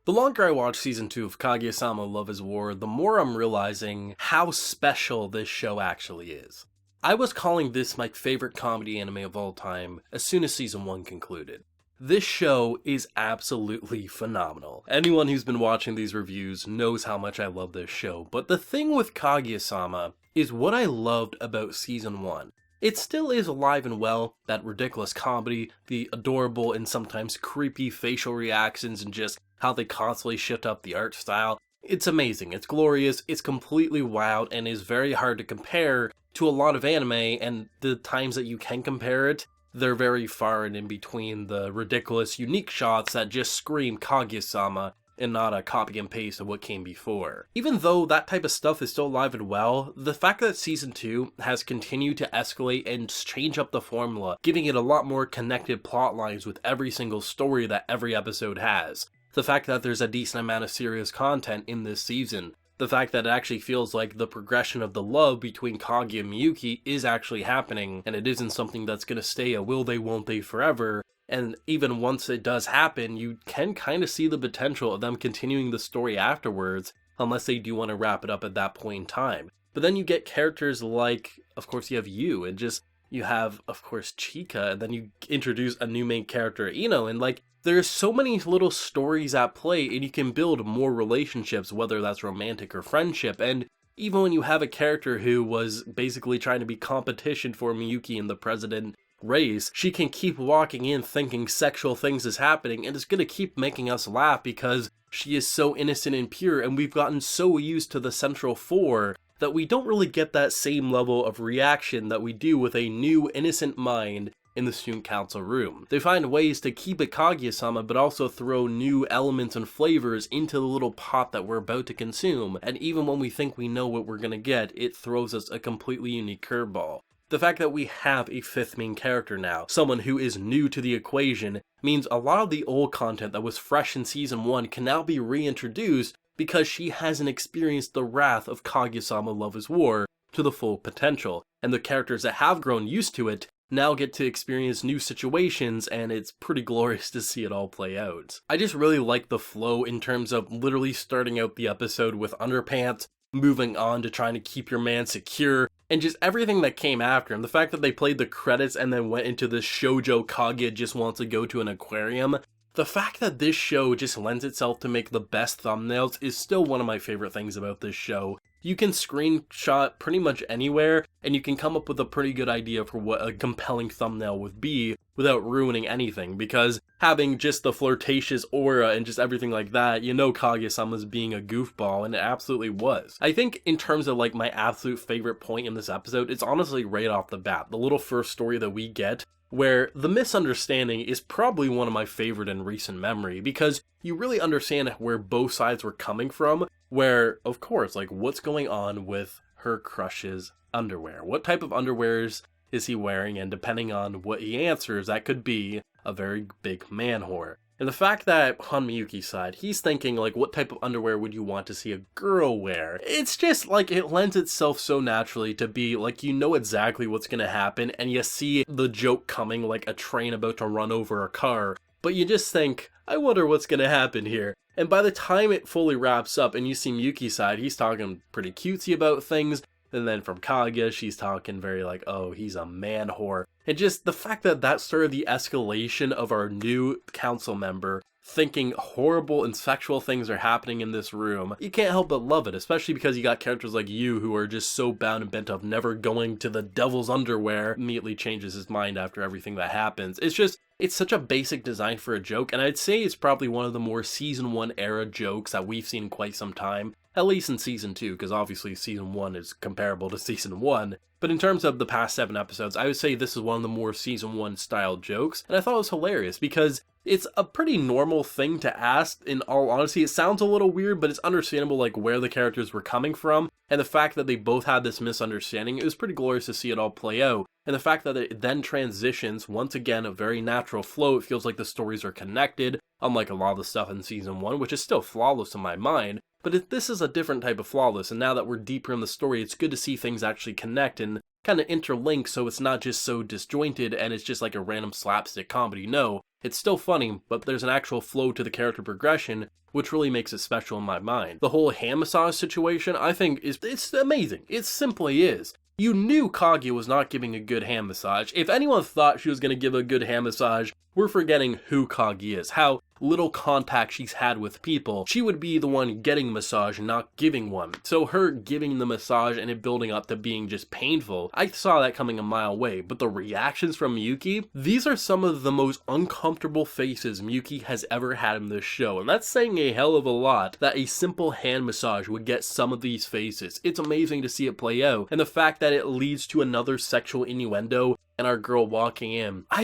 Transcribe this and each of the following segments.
The longer I watch season 2 of Kaguya-sama Love is War, the more I'm realizing how special this show actually is. I was calling this my favorite comedy anime of all time as soon as season 1 concluded. This show is absolutely phenomenal. Anyone who's been watching these reviews knows how much I love this show, but the thing with Kaguya-sama is what I loved about season 1. It still is alive and well, that ridiculous comedy, the adorable and sometimes creepy facial reactions, and just how they constantly shift up the art style. It's amazing, it's glorious, it's completely wild, and is very hard to compare to a lot of anime, and the times that you can compare it, they're very far and in between the ridiculous, unique shots that just scream Kaguya-sama and not a copy and paste of what came before. Even though that type of stuff is still alive and well, the fact that season 2 has continued to escalate and change up the formula, giving it a lot more connected plot lines with every single story that every episode has. The fact that there's a decent amount of serious content in this season. The fact that it actually feels like the progression of the love between Kaguya and Miyuki is actually happening, and it isn't something that's gonna stay a will they won't they forever. And even once it does happen, you can kind of see the potential of them continuing the story afterwards, unless they do want to wrap it up at that point in time. But then you get characters like, of course you have Yu, and just, you have, of course, Chika, and then you introduce a new main character, Ino, and like, there's so many little stories at play, and you can build more relationships, whether that's romantic or friendship, and even when you have a character who was basically trying to be competition for Miyuki in the president race, she can keep walking in thinking sexual things is happening, and it's gonna keep making us laugh because she is so innocent and pure, and we've gotten so used to the Central Four that we don't really get that same level of reaction that we do with a new innocent mind in the student council room. They find ways to keep it Kaguya-sama, but also throw new elements and flavors into the little pot that we're about to consume, and even when we think we know what we're gonna get, it throws us a completely unique curveball. The fact that we have a fifth main character now, someone who is new to the equation, means a lot of the old content that was fresh in season 1 can now be reintroduced because she hasn't experienced the wrath of Kaguya-sama Love is War to the full potential, and the characters that have grown used to it now get to experience new situations, and it's pretty glorious to see it all play out. I just really like the flow in terms of literally starting out the episode with Underpants, moving on to trying to keep your man secure, and just everything that came after. And the fact that they played the credits and then went into this Shoujo Kaguya just wants to go to an aquarium. The fact that this show just lends itself to make the best thumbnails is still one of my favorite things about this show. You can screenshot pretty much anywhere, and you can come up with a pretty good idea for what a compelling thumbnail would be without ruining anything, because having just the flirtatious aura and just everything like that, you know Kaguya-sama's being a goofball, and it absolutely was. I think in terms of like my absolute favorite point in this episode, it's honestly right off the bat, the little first story that we get, where the misunderstanding is probably one of my favorite in recent memory, because you really understand where both sides were coming from, where, of course, like, what's going on with her crush's underwear? What type of underwears is he wearing? And depending on what he answers, that could be a very big man whore. And the fact that on Miyuki's side, he's thinking, like, what type of underwear would you want to see a girl wear? It's just, like, it lends itself so naturally to be, like, you know exactly what's gonna happen, and you see the joke coming like a train about to run over a car, but you just think, I wonder what's gonna happen here. And by the time it fully wraps up and you see Miyuki's side, he's talking pretty cutesy about things, and then from Kaguya, she's talking very like, oh, he's a man whore. And just the fact that that started the escalation of our new council member thinking horrible and sexual things are happening in this room, you can't help but love it, especially because you got characters like you who are just so bound and bent of never going to the devil's underwear, immediately changes his mind after everything that happens. It's such a basic design for a joke, and I'd say it's probably one of the more season 1 era jokes that we've seen in quite some time, at least in season 2, because obviously season 1 is comparable to season 1. But in terms of the past 7 episodes, I would say this is one of the more season 1 style jokes, and I thought it was hilarious because it's a pretty normal thing to ask, in all honesty. It sounds a little weird, but it's understandable like where the characters were coming from, and the fact that they both had this misunderstanding, it was pretty glorious to see it all play out. And the fact that it then transitions, once again, a very natural flow, it feels like the stories are connected, unlike a lot of the stuff in season 1, which is still flawless in my mind. But this is a different type of flawless, and now that we're deeper in the story, it's good to see things actually connect, and kind of interlinked so it's not just so disjointed and it's just like a random slapstick comedy. No, it's still funny, but there's an actual flow to the character progression, which really makes it special in my mind. The whole hand massage situation, I think, it's amazing. It simply is. You knew Kaguya was not giving a good hand massage. If anyone thought she was going to give a good hand massage, we're forgetting who Kaguya is, how little contact she's had with people. She would be the one getting a massage, not giving one. So her giving the massage and it building up to being just painful, I saw that coming a mile away. But the reactions from Miyuki, these are some of the most uncomfortable faces Miyuki has ever had in this show. And that's saying a hell of a lot that a simple hand massage would get some of these faces. It's amazing to see it play out. And the fact that it leads to another sexual innuendo and our girl walking in. I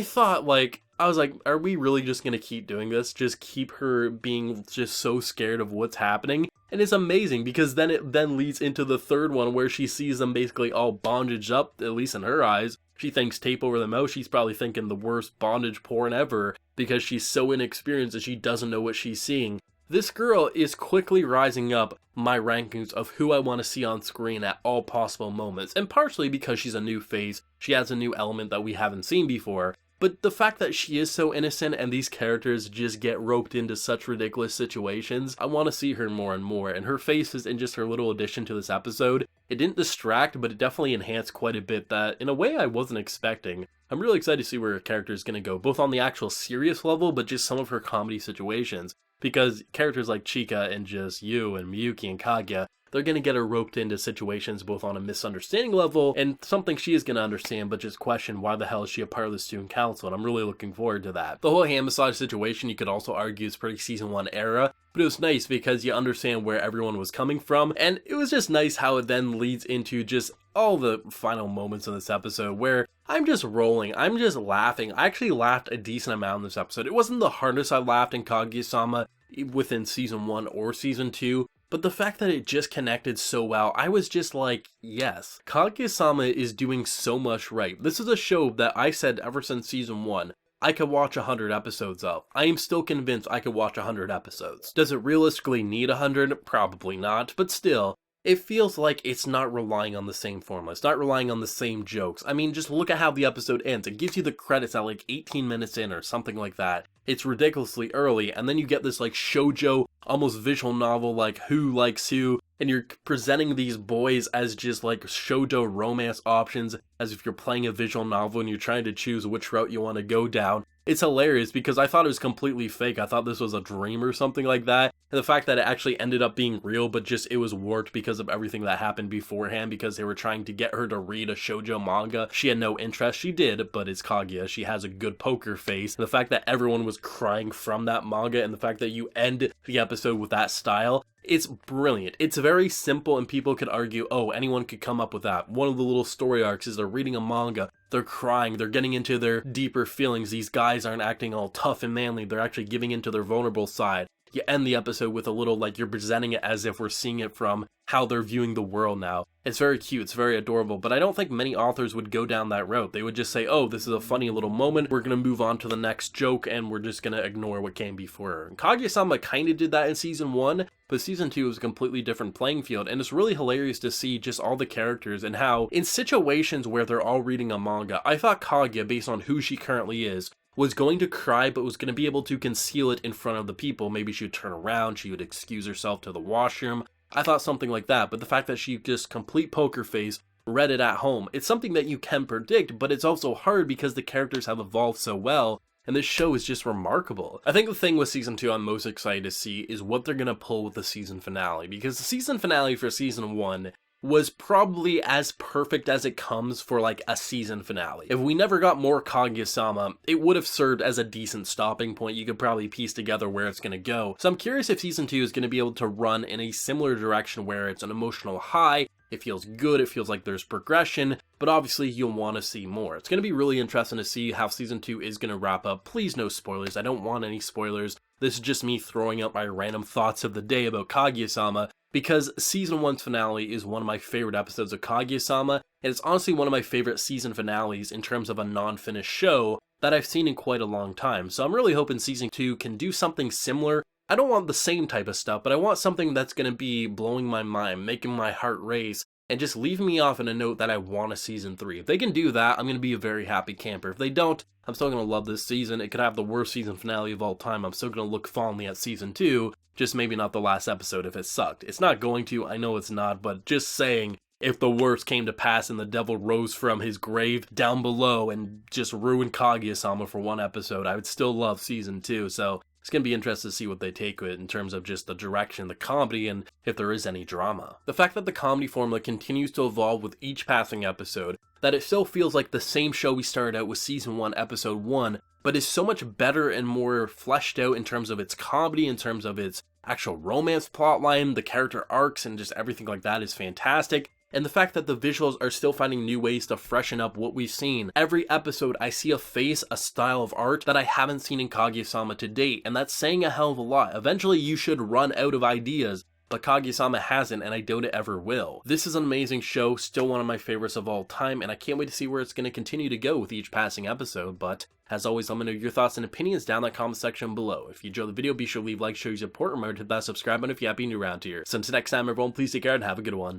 was like, are we really just gonna keep doing this? Just keep her being just so scared of what's happening? And it's amazing because then it leads into the third one where she sees them basically all bondaged up, at least in her eyes. She thinks tape over the mouth. She's probably thinking the worst bondage porn ever because she's so inexperienced and she doesn't know what she's seeing. This girl is quickly rising up my rankings of who I want to see on screen at all possible moments, and partially because she's a new face, she has a new element that we haven't seen before. But the fact that she is so innocent and these characters just get roped into such ridiculous situations, I want to see her more and more. And her faces and just her little addition to this episode, it didn't distract, but it definitely enhanced quite a bit that, in a way, I wasn't expecting. I'm really excited to see where her character is going to go, both on the actual serious level, but just some of her comedy situations. Because characters like Chika and just Yu and Miyuki and Kaguya, they're going to get her roped into situations both on a misunderstanding level and something she is going to understand, but just question why the hell is she a part of the student council, and I'm really looking forward to that. The whole hand massage situation, you could also argue, is pretty season 1 era, but it was nice because you understand where everyone was coming from, and it was just nice how it then leads into just all the final moments in this episode where I'm just rolling, I'm just laughing. I actually laughed a decent amount in this episode. It wasn't the hardest I laughed in Kaguya-sama within season 1 or season 2, but the fact that it just connected so well, I was just like, yes. Kaguya-sama is doing so much right. This is a show that I said ever since season 1, I could watch 100 episodes of. I am still convinced I could watch 100 episodes. Does it realistically need 100? Probably not, but still, it feels like it's not relying on the same formula. It's not relying on the same jokes. I mean, just look at how the episode ends. It gives you the credits at like 18 minutes in or something like that. It's ridiculously early, and then you get this like shoujo, almost visual novel like Who Likes Who, and you're presenting these boys as just like shoujo romance options, as if you're playing a visual novel and you're trying to choose which route you want to go down. It's hilarious because I thought it was completely fake. I thought this was a dream or something like that. And the fact that it actually ended up being real, but just it was warped because of everything that happened beforehand, because they were trying to get her to read a shoujo manga. She had no interest. She did, but it's Kaguya. She has a good poker face. And the fact that everyone was crying from that manga, and the fact that you end the episode with that style, it's brilliant. It's very simple, and people could argue, oh, anyone could come up with that. One of the little story arcs is they're reading a manga, they're crying, they're getting into their deeper feelings. These guys aren't acting all tough and manly, they're actually giving into their vulnerable side. You end the episode with a little, like, you're presenting it as if we're seeing it from how they're viewing the world now. It's very cute, it's very adorable, but I don't think many authors would go down that route. They would just say, oh, this is a funny little moment, we're gonna move on to the next joke, and we're just gonna ignore what came before. And Kaguya-sama kinda did that in season 1, but season 2 was a completely different playing field, and it's really hilarious to see just all the characters and how, in situations where they're all reading a manga, I thought Kaguya, based on who she currently is, was going to cry, but was going to be able to conceal it in front of the people. Maybe she would turn around, she would excuse herself to the washroom. I thought something like that, but the fact that she just complete poker face, read it at home, it's something that you can predict, but it's also hard because the characters have evolved so well, and this show is just remarkable. I think the thing with season 2 I'm most excited to see is what they're going to pull with the season finale, because the season finale for season 1 was probably as perfect as it comes for like a season finale. If we never got more Kaguya-sama, it would have served as a decent stopping point. You could probably piece together where it's going to go. So I'm curious if season 2 is going to be able to run in a similar direction where it's an emotional high, it feels good, it feels like there's progression, but obviously you'll want to see more. It's going to be really interesting to see how season 2 is going to wrap up. Please no spoilers, I don't want any spoilers. This is just me throwing out my random thoughts of the day about Kaguya-sama, because season 1's finale is one of my favorite episodes of Kaguya-sama, and it's honestly one of my favorite season finales in terms of a non-finished show that I've seen in quite a long time. So I'm really hoping season 2 can do something similar. I don't want the same type of stuff, but I want something that's going to be blowing my mind, making my heart race, and just leaving me off in a note that I want a season 3. If they can do that, I'm going to be a very happy camper. If they don't, I'm still going to love this season. It could have the worst season finale of all time. I'm still going to look fondly at season 2, just maybe not the last episode if it sucked. It's not going to, I know it's not, but just saying, if the worst came to pass and the devil rose from his grave down below and just ruined Kaguya-sama for one episode, I would still love season 2, so it's going to be interesting to see what they take with it in terms of just the direction, the comedy, and if there is any drama. The fact that the comedy formula continues to evolve with each passing episode, that it still feels like the same show we started out with season 1, episode 1, but is so much better and more fleshed out in terms of its comedy, in terms of its actual romance plotline, the character arcs, and just everything like that is fantastic. And the fact that the visuals are still finding new ways to freshen up what we've seen. Every episode I see a face, a style of art that I haven't seen in Kaguya-sama to date, and that's saying a hell of a lot. Eventually you should run out of ideas, but Kaguya-sama hasn't, and I doubt it ever will. This is an amazing show, still one of my favorites of all time, and I can't wait to see where it's going to continue to go with each passing episode, but as always, let me know your thoughts and opinions down in the comment section below. If you enjoyed the video, be sure to leave a like, show your support, remember to hit that subscribe button if you happen to be new around here. So until next time everyone, please take care and have a good one.